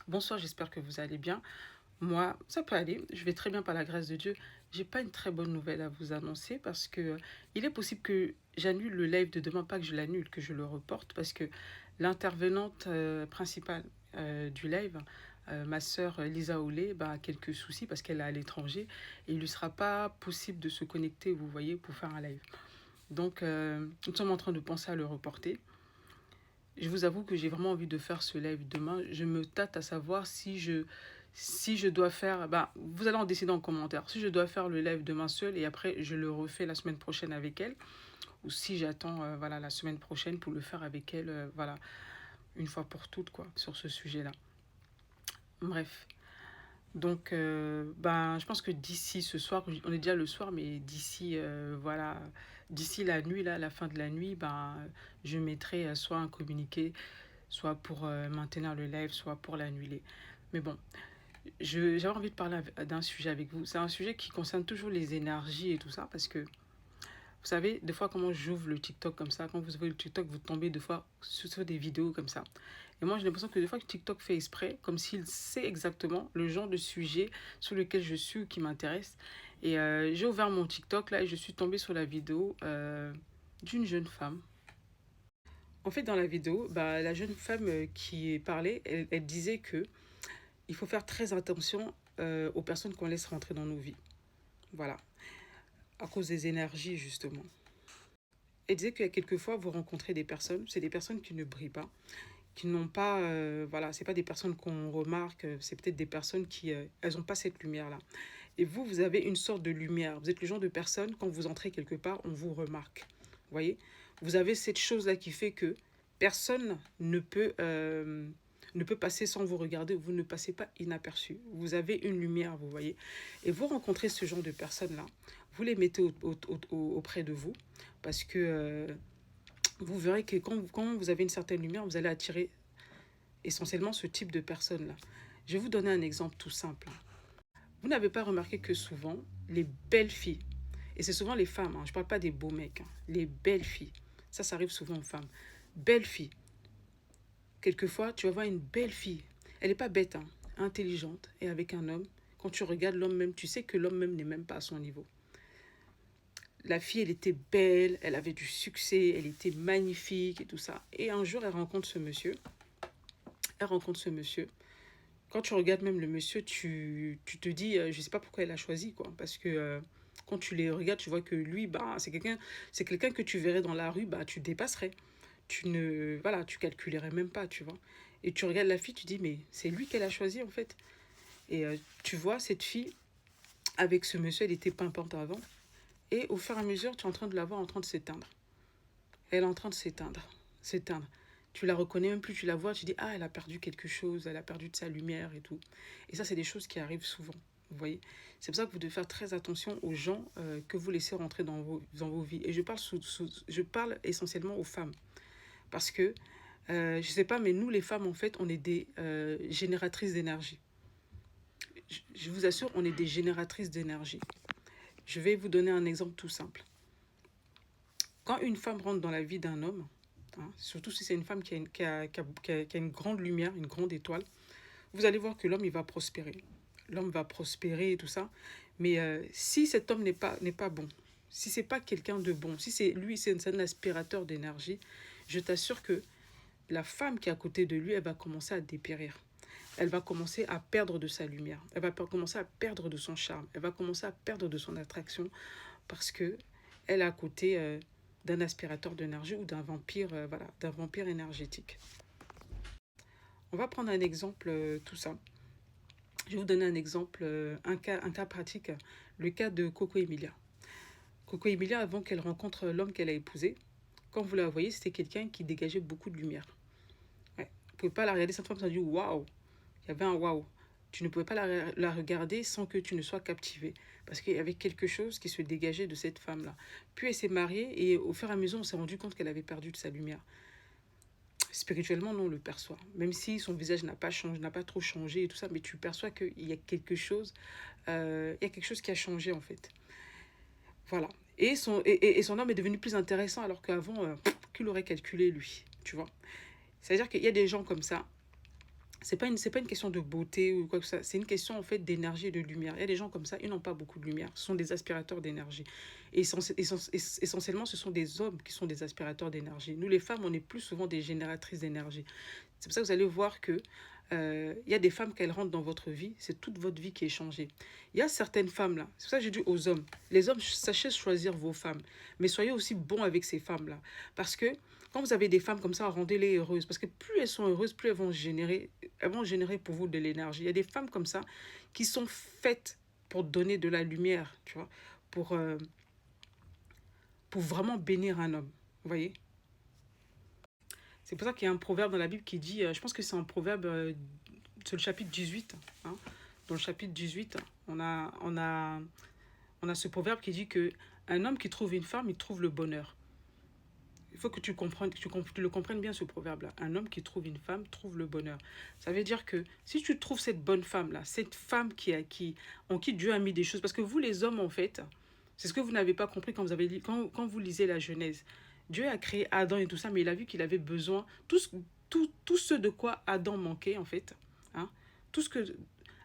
Bonsoir, j'espère que vous allez bien. Moi, ça peut aller. Je vais très bien par la grâce de Dieu. J'ai pas une très bonne nouvelle à vous annoncer parce que il est possible que j'annule le live de demain, pas que je l'annule, que je le reporte parce que l'intervenante principale du live, ma sœur Lisa Olé, bah, a quelques soucis parce qu'elle est à l'étranger et il lui sera pas possible de se connecter, vous voyez, pour faire un live. Donc, nous sommes en train de penser à le reporter. Je vous avoue que j'ai vraiment envie de faire ce live demain. Je me tâte à savoir si je dois faire... Bah, vous allez en décider en commentaire. Si je dois faire le live demain seul et après je le refais la semaine prochaine avec elle. Ou si j'attends voilà, la semaine prochaine pour le faire avec elle, voilà, une fois pour toutes, quoi, sur ce sujet-là. Bref. Donc, ben, je pense que d'ici ce soir, on est déjà le soir, mais d'ici, voilà, d'ici la nuit, là, la fin de la nuit, ben, je mettrai soit un communiqué, soit pour maintenir le live, soit pour l'annuler. Mais bon, j'avais envie de parler d'un sujet avec vous. C'est un sujet qui concerne toujours les énergies et tout ça, parce que vous savez, des fois, comment j'ouvre le TikTok comme ça, quand vous ouvrez le TikTok, vous tombez des fois sur des vidéos comme ça. Et moi, j'ai l'impression que des fois, que TikTok fait exprès, comme s'il sait exactement le genre de sujet sur lequel je suis ou qui m'intéresse. Et j'ai ouvert mon TikTok là et je suis tombée sur la vidéo d'une jeune femme. En fait, dans la vidéo, bah, la jeune femme qui parlait, elle disait que il faut faire très attention aux personnes qu'on laisse rentrer dans nos vies. Voilà, à cause des énergies, justement. Elle disait qu'il y a quelquefois, vous rencontrez des personnes, c'est des personnes qui ne brillent pas, qui n'ont pas, voilà, c'est pas des personnes qu'on remarque, c'est peut-être des personnes qui, elles n'ont pas cette lumière-là. Et vous, vous avez une sorte de lumière. Vous êtes le genre de personne, quand vous entrez quelque part, on vous remarque. Vous voyez? Vous avez cette chose-là qui fait que personne ne peut passer sans vous regarder. Vous ne passez pas inaperçu. Vous avez une lumière, vous voyez? Et vous rencontrez ce genre de personnes-là. Vous les mettez auprès de vous parce que vous verrez que quand vous avez une certaine lumière, vous allez attirer essentiellement ce type de personnes-là. Je vais vous donner un exemple tout simple. Vous n'avez pas remarqué que souvent, les belles filles, et c'est souvent les femmes, hein, je ne parle pas des beaux mecs, hein, les belles filles, ça arrive souvent aux femmes. Belle fille, quelquefois, tu vas voir une belle fille, elle n'est pas bête, hein, intelligente, et avec un homme, quand tu regardes l'homme même, tu sais que l'homme même n'est même pas à son niveau. La fille, elle était belle, elle avait du succès, elle était magnifique et tout ça. Et un jour, elle rencontre ce monsieur. Elle rencontre ce monsieur. Quand tu regardes même le monsieur, tu te dis, je sais pas pourquoi elle a choisi, quoi. Parce que quand tu les regardes, tu vois que lui, bah, c'est quelqu'un que tu verrais dans la rue, bah, tu dépasserais. Voilà, tu calculerais même pas, tu vois. Et tu regardes la fille, tu dis, mais c'est lui qu'elle a choisi, en fait. Et tu vois, cette fille, avec ce monsieur, elle était pimpante avant. Et au fur et à mesure, tu es en train de la voir en train de s'éteindre. Elle est en train de s'éteindre. Tu la reconnais même plus, tu la vois, tu dis, ah, elle a perdu quelque chose, elle a perdu de sa lumière et tout. Et ça, c'est des choses qui arrivent souvent, vous voyez. C'est pour ça que vous devez faire très attention aux gens que vous laissez rentrer dans vos vies. Et je parle essentiellement aux femmes. Parce que, je ne sais pas, mais nous, les femmes, en fait, on est des génératrices d'énergie. Je vous assure, on est des génératrices d'énergie. Je vais vous donner un exemple tout simple. Quand une femme rentre dans la vie d'un homme, hein, surtout si c'est une femme qui a une grande lumière, une grande étoile, vous allez voir que l'homme, il va prospérer. L'homme va prospérer et tout ça. Mais si cet homme n'est pas bon, si c'est pas quelqu'un de bon, si c'est lui, c'est un aspirateur d'énergie, je t'assure que la femme qui est à côté de lui, elle va commencer à dépérir. Elle va commencer à perdre de sa lumière. Elle va commencer à perdre de son charme. Elle va commencer à perdre de son attraction parce que elle est à côté d'un aspirateur d'énergie ou d'un vampire, voilà, d'un vampire énergétique. On va prendre un exemple tout simple. Je vais vous donner un exemple, un cas pratique, le cas de Coco Emilia. Coco Emilia, avant qu'elle rencontre l'homme qu'elle a épousé, quand vous la voyez, c'était quelqu'un qui dégageait beaucoup de lumière. Ouais. Vous ne pouvez pas la regarder, cette femme, ça dit waouh. Il y avait un waouh. Tu ne pouvais pas la regarder sans que tu ne sois captivé. Parce qu'il y avait quelque chose qui se dégageait de cette femme-là. Puis elle s'est mariée et au fur et à mesure, on s'est rendu compte qu'elle avait perdu de sa lumière. Spirituellement, non, on le perçoit. Même si son visage n'a pas changé, n'a pas trop changé et tout ça, mais tu perçois qu'il y a quelque chose qui a changé en fait. Voilà. Et son homme est devenu plus intéressant alors qu'avant, qu'il aurait calculé lui, tu vois. C'est-à-dire qu'il y a des gens comme ça, C'est pas une question de beauté ou quoi que ça. C'est une question en fait d'énergie et de lumière. Il y a des gens comme ça, ils n'ont pas beaucoup de lumière. Ce sont des aspirateurs d'énergie. Et essentiellement, ce sont des hommes qui sont des aspirateurs d'énergie. Nous, les femmes, on est plus souvent des génératrices d'énergie. C'est pour ça que vous allez voir que il y a des femmes, qu'elles rentrent dans votre vie, c'est toute votre vie qui est changée. Il y a certaines femmes là, c'est pour ça que j'ai dit aux hommes, les hommes, sachez choisir vos femmes, mais soyez aussi bons avec ces femmes là. Parce que quand vous avez des femmes comme ça, rendez-les heureuses. Parce que plus elles sont heureuses, plus elles vont générer pour vous de l'énergie. Il y a des femmes comme ça qui sont faites pour donner de la lumière, tu vois, pour, euh, pour vraiment bénir un homme. Vous voyez? C'est pour ça qu'il y a un proverbe dans la Bible qui dit, je pense que c'est un proverbe, c'est le chapitre 18. Hein. Dans le chapitre 18, on a ce proverbe qui dit que un homme qui trouve une femme, il trouve le bonheur. Il faut que tu comprennes, tu le comprennes bien ce proverbe-là. Un homme qui trouve une femme trouve le bonheur. Ça veut dire que si tu trouves cette bonne femme-là, cette femme en qui Dieu a mis des choses, parce que vous les hommes en fait, c'est ce que vous n'avez pas compris quand quand vous lisez la Genèse. Dieu a créé Adam et tout ça, mais il a vu qu'il avait besoin, tout ce de quoi Adam manquait en fait, hein, tout ce que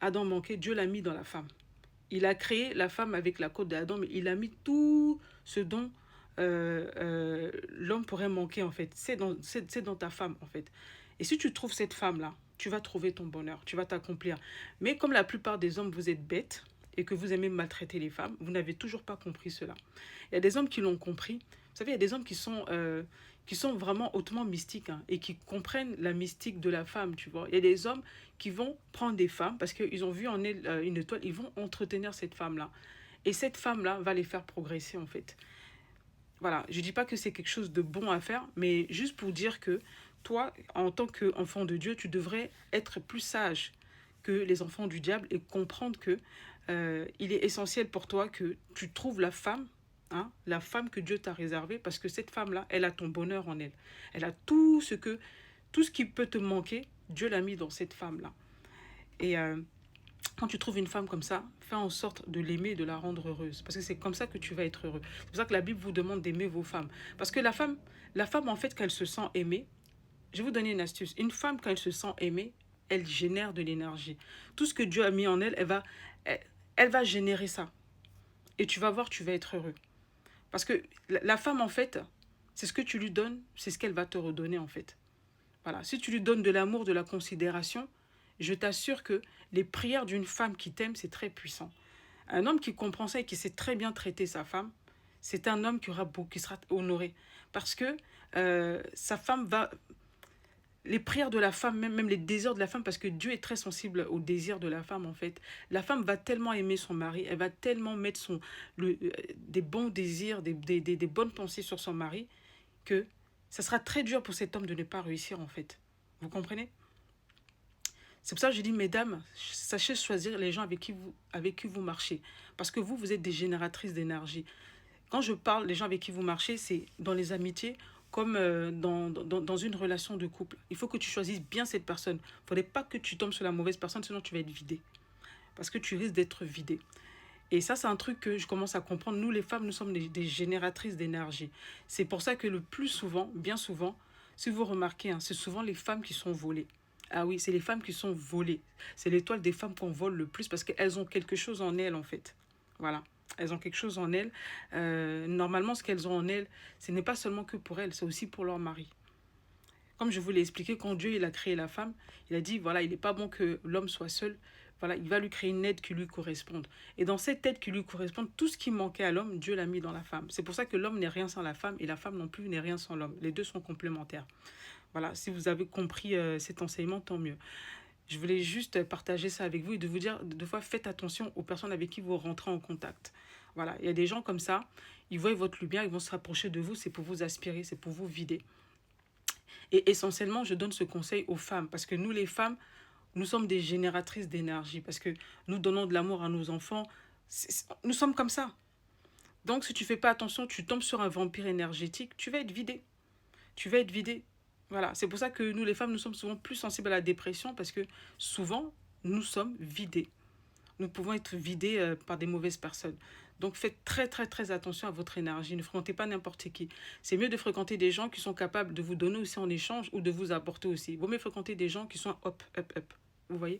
Adam manquait, Dieu l'a mis dans la femme. Il a créé la femme avec la côte d'Adam, mais il a mis tout ce dont l'homme pourrait manquer, en fait. C'est dans ta femme, en fait. Et si tu trouves cette femme-là, tu vas trouver ton bonheur, tu vas t'accomplir. Mais comme la plupart des hommes, vous êtes bêtes et que vous aimez maltraiter les femmes, vous n'avez toujours pas compris cela. Il y a des hommes qui l'ont compris. Vous savez, il y a des hommes qui sont vraiment hautement mystiques hein, et qui comprennent la mystique de la femme, tu vois. Il y a des hommes qui vont prendre des femmes parce qu'ils ont vu en elle une étoile, ils vont entretenir cette femme-là. Et cette femme-là va les faire progresser, en fait. Voilà, je ne dis pas que c'est quelque chose de bon à faire, mais juste pour dire que toi, en tant qu'enfant de Dieu, tu devrais être plus sage que les enfants du diable et comprendre que il est essentiel pour toi que tu trouves la femme que Dieu t'a réservée, parce que cette femme-là, elle a ton bonheur en elle. Elle a tout ce qui peut te manquer, Dieu l'a mis dans cette femme-là. Et quand tu trouves une femme comme ça, fais en sorte de l'aimer, de la rendre heureuse. Parce que c'est comme ça que tu vas être heureux. C'est pour ça que la Bible vous demande d'aimer vos femmes. Parce que la femme en fait, quand elle se sent aimée, je vais vous donner une astuce. Une femme, quand elle se sent aimée, elle génère de l'énergie. Tout ce que Dieu a mis en elle, elle va générer ça. Et tu vas voir, tu vas être heureux. Parce que la femme, en fait, c'est ce que tu lui donnes, c'est ce qu'elle va te redonner, en fait. Voilà. Si tu lui donnes de l'amour, de la considération, je t'assure que les prières d'une femme qui t'aime, c'est très puissant. Un homme qui comprend ça et qui sait très bien traiter sa femme, c'est un homme qui sera honoré. Parce que sa femme va... Les prières de la femme, même les désirs de la femme, parce que Dieu est très sensible aux désirs de la femme, en fait. La femme va tellement aimer son mari, elle va tellement mettre des bons désirs, des bonnes pensées sur son mari, que ça sera très dur pour cet homme de ne pas réussir, en fait. Vous comprenez? C'est pour ça que je dis, mesdames, sachez choisir les gens avec qui vous marchez. Parce que vous êtes des génératrices d'énergie. Quand je parle des gens avec qui vous marchez, c'est dans les amitiés comme dans une relation de couple. Il faut que tu choisisses bien cette personne. Il ne faudrait pas que tu tombes sur la mauvaise personne, sinon tu vas être vidé. Parce que tu risques d'être vidé. Et ça, c'est un truc que je commence à comprendre. Nous, les femmes, nous sommes des génératrices d'énergie. C'est pour ça que le plus souvent, bien souvent, si vous remarquez, hein, c'est souvent les femmes qui sont volées. Ah oui, c'est les femmes qui sont volées. C'est l'étoile des femmes qu'on vole le plus parce qu'elles ont quelque chose en elles, en fait. Voilà. Elles ont quelque chose en elles. Normalement, ce qu'elles ont en elles, ce n'est pas seulement que pour elles, c'est aussi pour leur mari. Comme je vous l'ai expliqué, quand Dieu il a créé la femme, il a dit, voilà, il n'est pas bon que l'homme soit seul. Voilà, il va lui créer une aide qui lui corresponde. Et dans cette aide qui lui corresponde, tout ce qui manquait à l'homme, Dieu l'a mis dans la femme. C'est pour ça que l'homme n'est rien sans la femme et la femme non plus n'est rien sans l'homme. Les deux sont complémentaires. Voilà, si vous avez compris cet enseignement, tant mieux. Je voulais juste partager ça avec vous et de vous dire, deux fois, faites attention aux personnes avec qui vous rentrez en contact. Voilà, il y a des gens comme ça, ils voient votre lumière, ils vont se rapprocher de vous, c'est pour vous aspirer, c'est pour vous vider. Et essentiellement, je donne ce conseil aux femmes, parce que nous, les femmes, nous sommes des génératrices d'énergie, parce que nous donnons de l'amour à nos enfants. Nous sommes comme ça. Donc, si tu ne fais pas attention, tu tombes sur un vampire énergétique, tu vas être vidé. Tu vas être vidé. Voilà, c'est pour ça que nous, les femmes, nous sommes souvent plus sensibles à la dépression, parce que souvent, nous sommes vidés. nous pouvons être vidés par des mauvaises personnes. Donc faites très très très attention à votre énergie. Ne fréquentez pas n'importe qui. C'est mieux de fréquenter des gens qui sont capables de vous donner aussi en échange ou de vous apporter aussi. Il vaut mieux fréquenter des gens qui sont up, up, up. Vous voyez?